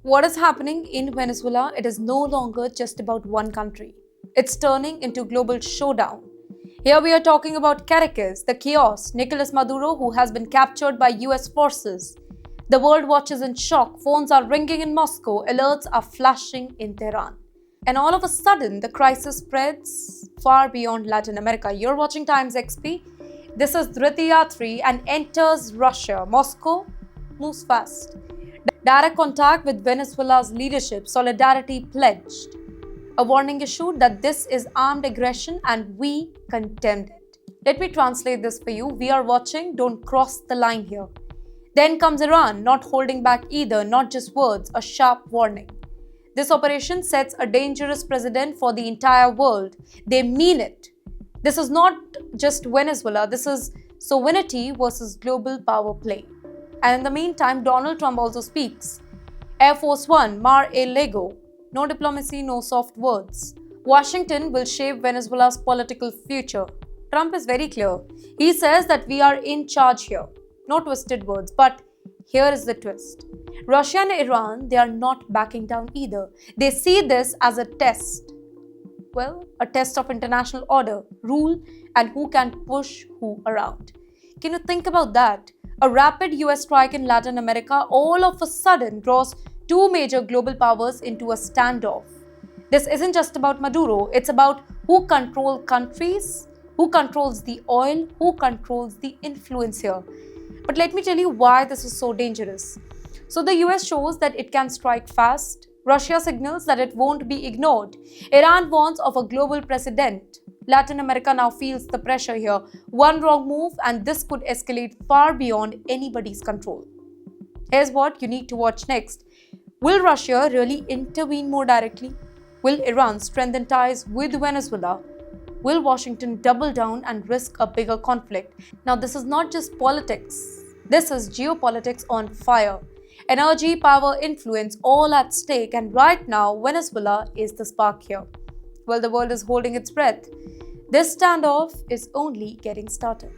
What is happening in Venezuela? It is no longer just about one country. It's turning into global showdown. Here we are talking about Caracas, the chaos, Nicolas Maduro, who has been captured by US forces. The world watches in shock, phones are ringing in Moscow, alerts are flashing in Tehran. And all of a sudden, the crisis spreads far beyond Latin America. You're watching Times XP. This is Dhriti Yatri and enters Russia. Moscow moves fast. Direct contact with Venezuela's leadership, solidarity pledged. A warning issued that this is armed aggression and we condemned it. Let me translate this for you. We are watching, don't cross the line here. Then comes Iran, not holding back either, not just words, a sharp warning. This operation sets a dangerous precedent for the entire world. They mean it. This is not just Venezuela, this is sovereignty versus global power play. And in the meantime, Donald Trump also speaks. Air Force One, Mar-a-Lago. No diplomacy, no soft words. Washington will shape Venezuela's political future. Trump is very clear. He says that we are in charge here. No twisted words, but here is the twist. Russia and Iran, they are not backing down either. They see this as a test. Well, a test of international order, rule, and who can push who around. Can you think about that? A rapid US strike in Latin America all of a sudden draws two major global powers into a standoff. This isn't just about Maduro, it's about who controls countries, who controls the oil, who controls the influence here. But let me tell you why this is so dangerous. So the US shows that it can strike fast. Russia signals that it won't be ignored. Iran warns of a global precedent. Latin America now feels the pressure here. One wrong move and this could escalate far beyond anybody's control. Here's what you need to watch next. Will Russia really intervene more directly? Will Iran strengthen ties with Venezuela? Will Washington double down and risk a bigger conflict? Now, this is not just politics. This is geopolitics on fire. Energy, power, influence, all at stake. And right now, Venezuela is the spark here. Well, the world is holding its breath. This standoff is only getting started.